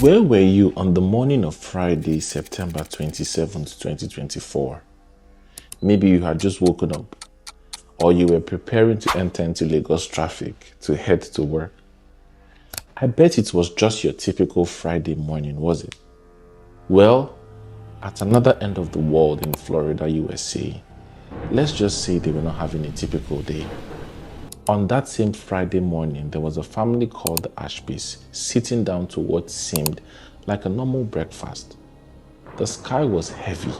Where were you on the morning of Friday, September 27th, 2024? Maybe you had just woken up, or you were preparing to enter into Lagos traffic to head to work. I bet it was just your typical Friday morning, was it? Well, at another end of the world in Florida, USA, let's just say they were not having a typical day. On that same Friday morning, there was a family called the Ashbys sitting down to what seemed like a normal breakfast. The sky was heavy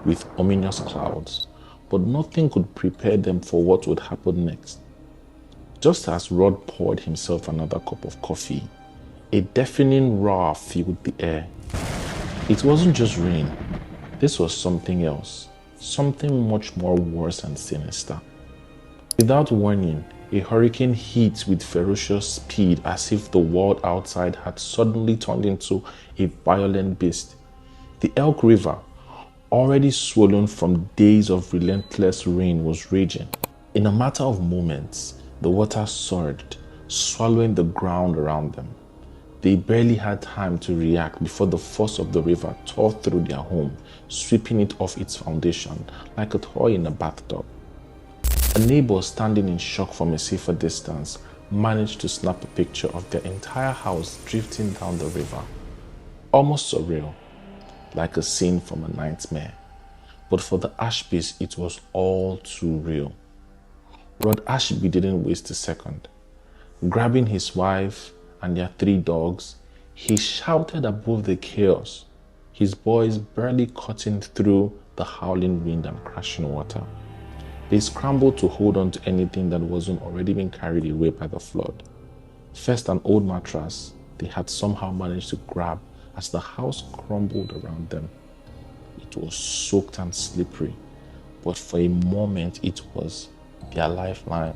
with ominous clouds, but nothing could prepare them for what would happen next. Just as Rod poured himself another cup of coffee, a deafening roar filled the air. It wasn't just rain. This was something else, something much more worse and sinister. Without warning, a hurricane hit with ferocious speed as if the world outside had suddenly turned into a violent beast. The Elk River, already swollen from days of relentless rain, was raging. In a matter of moments, the water surged, swallowing the ground around them. They barely had time to react before the force of the river tore through their home, sweeping it off its foundation like a toy in a bathtub. A neighbor standing in shock from a safer distance managed to snap a picture of their entire house drifting down the river. Almost surreal, like a scene from a nightmare. But for the Ashbys, it was all too real. Rod Ashby didn't waste a second. Grabbing his wife and their 3 dogs, he shouted above the chaos, his boys barely cutting through the howling wind and crashing water. They scrambled to hold on to anything that wasn't already being carried away by the flood. First, an old mattress they had somehow managed to grab as the house crumbled around them. It was soaked and slippery, but for a moment it was their lifeline.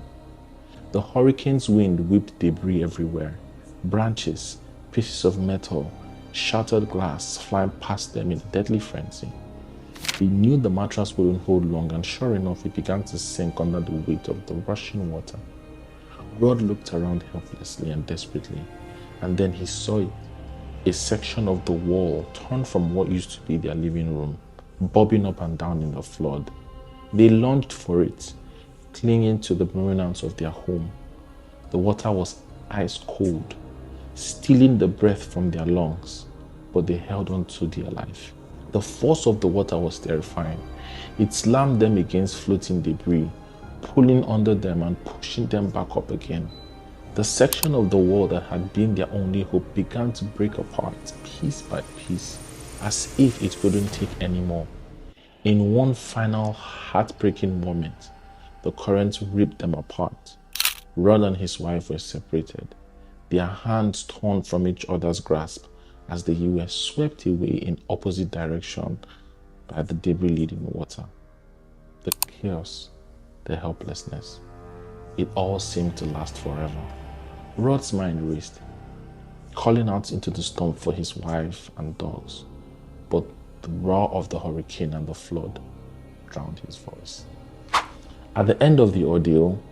The hurricane's wind whipped debris everywhere, branches, pieces of metal, shattered glass flying past them in a deadly frenzy. They knew the mattress wouldn't hold long, and sure enough, it began to sink under the weight of the rushing water. Rod looked around helplessly and desperately, and then he saw it. A section of the wall torn from what used to be their living room, bobbing up and down in the flood. They lunged for it, clinging to the remnants of their home. The water was ice cold, stealing the breath from their lungs, but they held on to their life. The force of the water was terrifying. It slammed them against floating debris, pulling under them and pushing them back up again. The section of the wall that had been their only hope began to break apart piece by piece, as if it couldn't take any more. In one final heartbreaking moment, the current ripped them apart. Rod and his wife were separated, their hands torn from each other's grasp, as the US swept away in opposite direction by the debris-laden water. The chaos, the helplessness, it all seemed to last forever. Rod's mind raced, calling out into the storm for his wife and dogs, but the roar of the hurricane and the flood drowned his voice. At the end of the ordeal,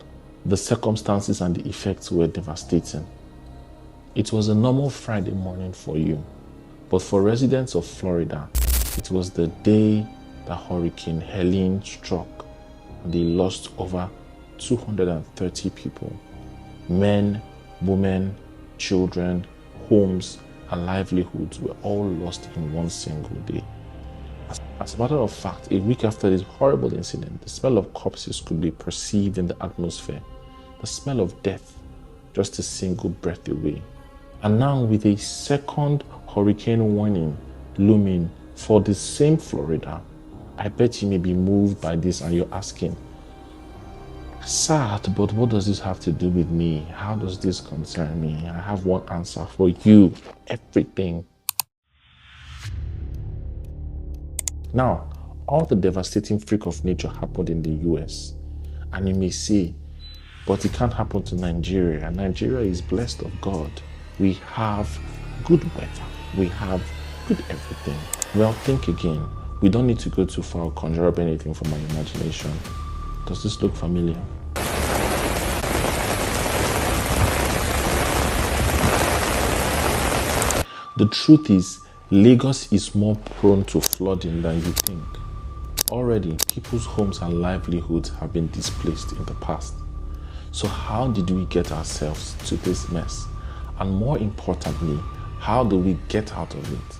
the circumstances and the effects were devastating. It was a normal Friday morning for you, but for residents of Florida, it was the day that Hurricane Helene struck, and they lost over 230 people. Men, women, children, homes, and livelihoods were all lost in one single day. As a matter of fact, a week after this horrible incident, the smell of corpses could be perceived in the atmosphere. The smell of death, just a single breath away. And now, with a second hurricane warning looming for the same Florida, I bet you may be moved by this and you're asking, "Sad, but what does this have to do with me? How does this concern me?" I have one answer for you: everything. Now, all the devastating freak of nature happened in the US, and you may say, but it can't happen to Nigeria. Nigeria is blessed of God. We have good weather. We have good everything. Well, think again. We don't need to go too far or conjure up anything from my imagination. Does this look familiar? The truth is, Lagos is more prone to flooding than you think. Already, people's homes and livelihoods have been displaced in the past. So how did we get ourselves to this mess? And more importantly, how do we get out of it?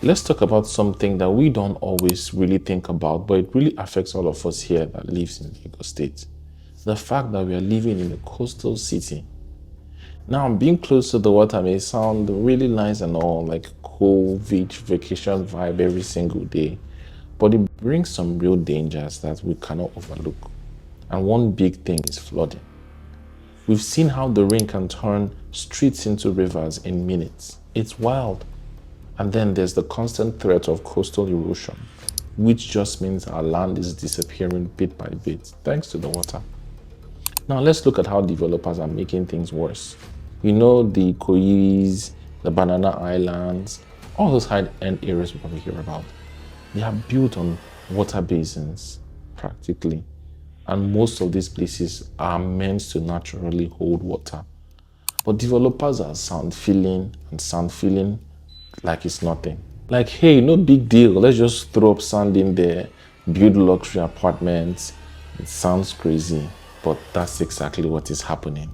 Let's talk about something that we don't always really think about, but it really affects all of us here that lives in Lagos State. The fact that we are living in a coastal city. Now, being close to the water may sound really nice and all, like cool beach vacation vibe every single day, but it brings some real dangers that we cannot overlook. And one big thing is flooding. We've seen how the rain can turn streets into rivers in minutes. It's wild. And then there's the constant threat of coastal erosion, which just means our land is disappearing bit by bit thanks to the water. Now let's look at how developers are making things worse. You know, the Koyis, the Banana Islands, all those high-end areas we probably hear about. They are built on water basins, practically. And most of these places are meant to naturally hold water. But developers are sound feeling like it's nothing. Like, hey, no big deal. Let's just throw up sand in there, build luxury apartments. It sounds crazy, but that's exactly what is happening.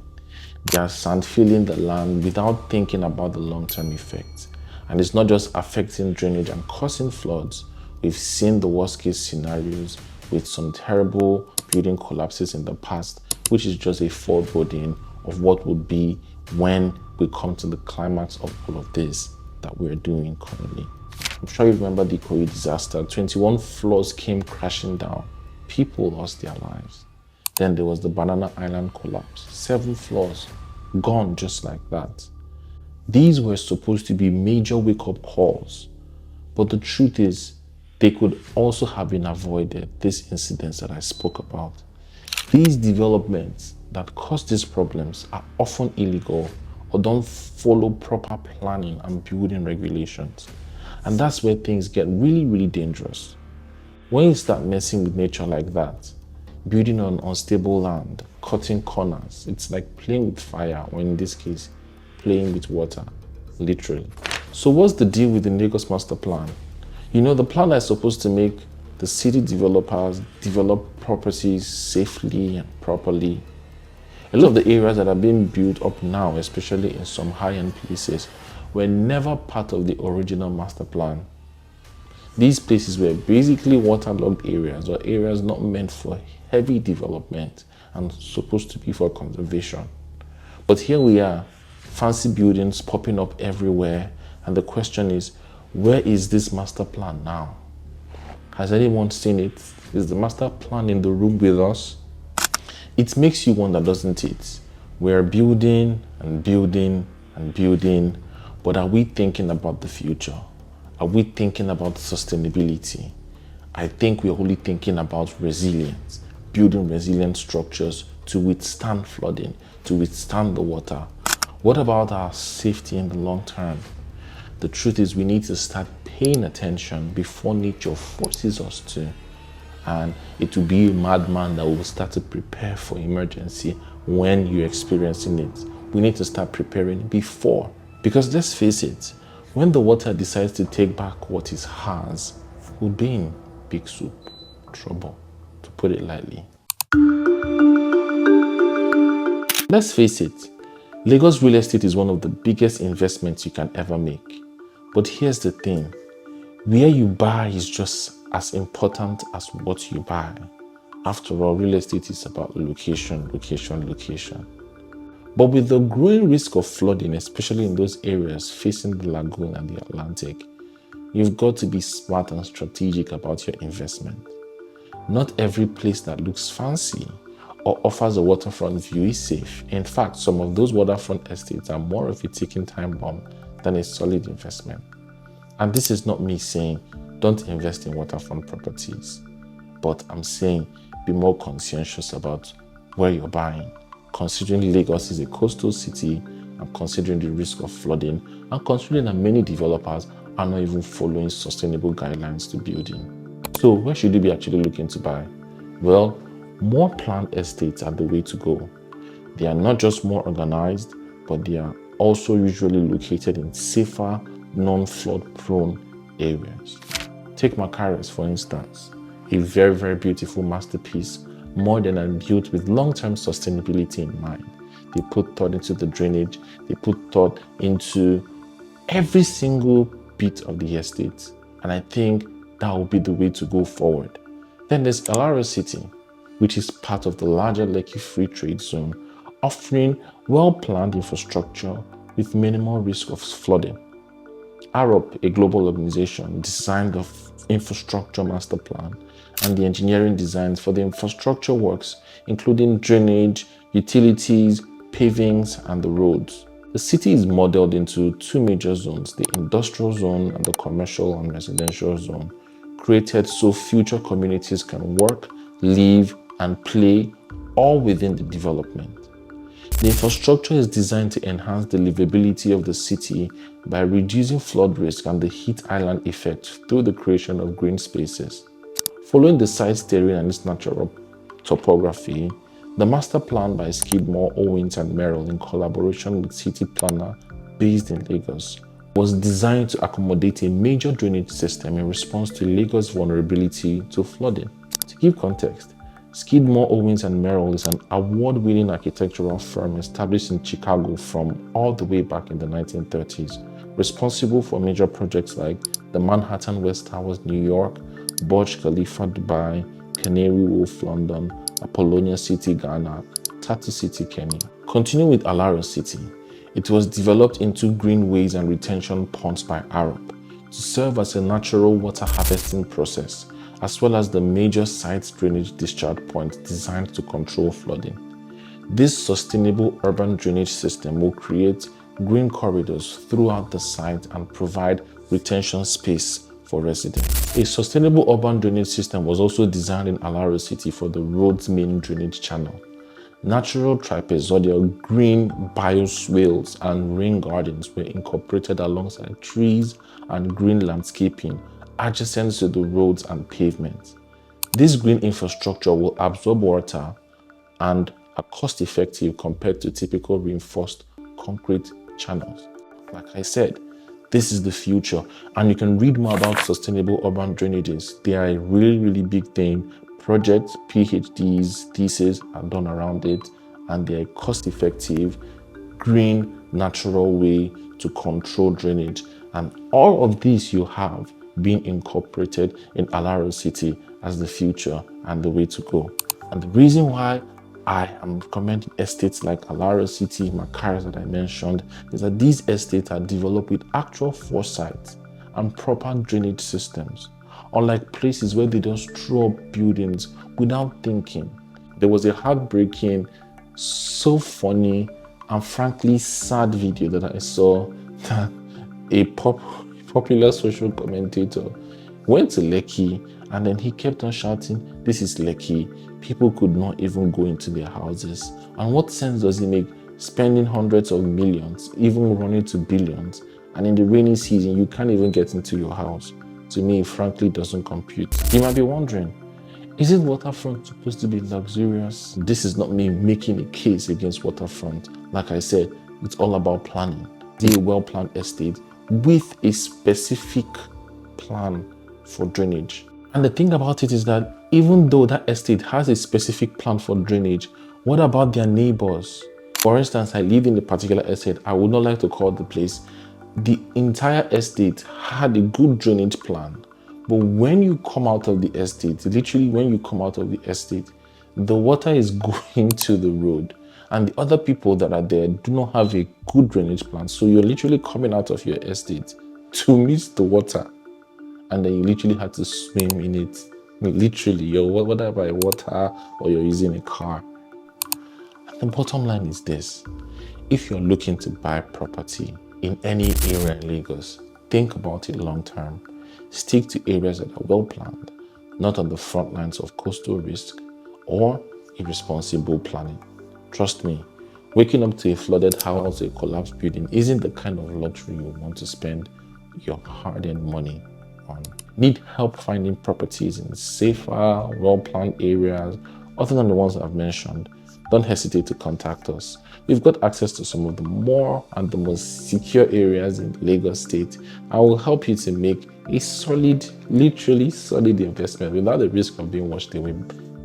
They are sand filling the land without thinking about the long-term effects. And it's not just affecting drainage and causing floods. We've seen the worst-case scenarios with some terrible building collapses in the past, which is just a foreboding of what would be when we come to the climax of all of this that we're doing currently. I'm sure you remember the Ikoyi disaster. 21 floors came crashing down. People lost their lives. Then there was the Banana Island collapse. 7 floors gone just like that. These were supposed to be major wake-up calls, but the truth is they could also have been avoided, these incidents that I spoke about. These developments that cause these problems are often illegal or don't follow proper planning and building regulations. And that's where things get really, really dangerous. When you start messing with nature like that, building on unstable land, cutting corners, it's like playing with fire, or in this case, playing with water, literally. So what's the deal with the Lagos Master Plan? You know, the plan is supposed to make the city developers develop properties safely and properly. A lot of the areas that are being built up now, especially in some high-end places, were never part of the original master plan. These places were basically waterlogged areas or areas not meant for heavy development and supposed to be for conservation. But here we are, fancy buildings popping up everywhere, and the question is, where is this master plan now? Has anyone seen it? Is the master plan in the room with us? It makes you wonder, doesn't it? We're building and building and building, but are we thinking about the future? Are we thinking about sustainability? I think we're only thinking about resilience, building resilient structures to withstand flooding, to withstand the water. What about our safety in the long term? The truth is we need to start paying attention before nature forces us to. And it will be a madman that will start to prepare for emergency when you're experiencing it. We need to start preparing before. Because let's face it, when the water decides to take back what it has, we'll be in big soup, trouble, to put it lightly. Let's face it, Lagos real estate is one of the biggest investments you can ever make. But here's the thing, where you buy is just as important as what you buy. After all, real estate is about location, location, location. But with the growing risk of flooding, especially in those areas facing the lagoon and the Atlantic, you've got to be smart and strategic about your investment. Not every place that looks fancy or offers a waterfront view is safe. In fact, some of those waterfront estates are more of a ticking time bomb than a solid investment. And this is not me saying don't invest in waterfront properties, but I'm saying be more conscientious about where you're buying, considering Lagos is a coastal city and considering the risk of flooding and considering that many developers are not even following sustainable guidelines to building. So where should you be actually looking to buy? Well, more planned estates are the way to go. They are not just more organized, but they are also usually located in safer, non-flood prone areas. Take Macares, for instance, a very, very beautiful masterpiece, modern and built with long-term sustainability in mind. They put thought into the drainage, they put thought into every single bit of the estate, and I think that will be the way to go forward. Then there's Alaro City, which is part of the larger Lekki Free Trade Zone, offering well-planned infrastructure with minimal risk of flooding. AROP, a global organization, designed the infrastructure master plan and the engineering designs for the infrastructure works, including drainage, utilities, pavings, and the roads. The city is modeled into two major zones, the industrial zone and the commercial and residential zone, created so future communities can work, live, and play all within the development. The infrastructure is designed to enhance the livability of the city by reducing flood risk and the heat island effect through the creation of green spaces. Following the site's terrain and its natural topography, the master plan by Skidmore, Owens and Merrill in collaboration with city planner based in Lagos was designed to accommodate a major drainage system in response to Lagos' vulnerability to flooding. To give context, Skidmore, Owens and Merrill is an award-winning architectural firm established in Chicago from all the way back in the 1930s, responsible for major projects like the Manhattan West Towers, New York, Burj Khalifa, Dubai, Canary Wharf, London, Apollonia City, Ghana, Tatu City, Kenya. Continuing with Alaro City, it was developed into greenways and retention ponds by AROP to serve as a natural water harvesting process, as well as the major site's drainage discharge point designed to control flooding. This sustainable urban drainage system will create green corridors throughout the site and provide retention space for residents. A sustainable urban drainage system was also designed in Alaro City for the road's main drainage channel. Natural trapezoidal green bioswales and rain gardens were incorporated alongside trees and green landscaping adjacent to the roads and pavements. This green infrastructure will absorb water and are cost-effective compared to typical reinforced concrete channels. Like I said, this is the future, and you can read more about sustainable urban drainages. They are a really, really big thing. Projects, PhDs, theses are done around it, and they're a cost-effective, green, natural way to control drainage. And all of these you have being incorporated in Alaro City as the future and the way to go. And the reason why I am recommending estates like Alaro City, Macares that I mentioned, is that these estates are developed with actual foresight and proper drainage systems, unlike places where they just throw up buildings without thinking. There was a heartbreaking, so funny, and frankly sad video that I saw that a popular social commentator went to Lekki and then he kept on shouting, "This is Lekki." People could not even go into their houses. And what sense does it make spending hundreds of millions, even running to billions, and in the rainy season you can't even get into your house? To me, it frankly doesn't compute. You might be wondering, isn't Waterfront supposed to be luxurious? This is not me making a case against Waterfront. Like I said, it's all about planning. The well-planned estate with a specific plan for drainage. And the thing about it is that even though that estate has a specific plan for drainage, what about their neighbors? For instance, I live in a particular estate. I would not like to call the place. The entire estate had a good drainage plan. But when you come out of the estate, literally when you come out of the estate, the water is going to the road. And the other people that are there do not have a good drainage plan. So you're literally coming out of your estate to meet the water. And then you literally have to swim in it. I mean, literally, you're whether by water or you're using a car. And the bottom line is this. If you're looking to buy property in any area in Lagos, think about it long term. Stick to areas that are well planned, not on the front lines of coastal risk or irresponsible planning. Trust me, waking up to a flooded house or a collapsed building isn't the kind of luxury you want to spend your hard-earned money on. Need help finding properties in safer, well-planned areas other than the ones I've mentioned? don't hesitate to contact us. We've got access to some of the more and the most secure areas in Lagos State. I will help you to make a solid, literally solid investment without the risk of being washed away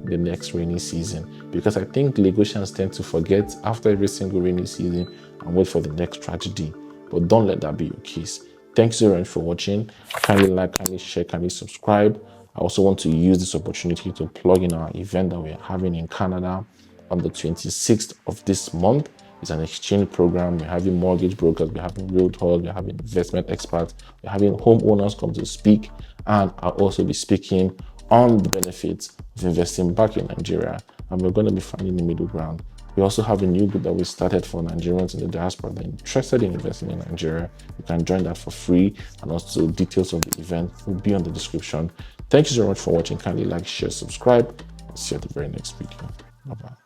the next rainy season, because I think Lagosians tend to forget after every single rainy season and wait for the next tragedy. But don't let that be your case. Thanks so much for watching. Kindly like, kindly share, kindly subscribe. I also want to use this opportunity to plug in our event that we're having in Canada on the 26th of this month. It's an exchange program. We're having mortgage brokers, we're having realtors, we're having investment experts, we're having homeowners come to speak, and I'll also be speaking on the benefits of investing back in Nigeria. And we're going to be finding the middle ground. We also have a new group that we started for Nigerians in the diaspora that are interested in investing in Nigeria. You can join that for free, and also details of the event will be on the description. Thank you so much for watching. Kindly like, share, subscribe. See you at the very next video. Bye-bye.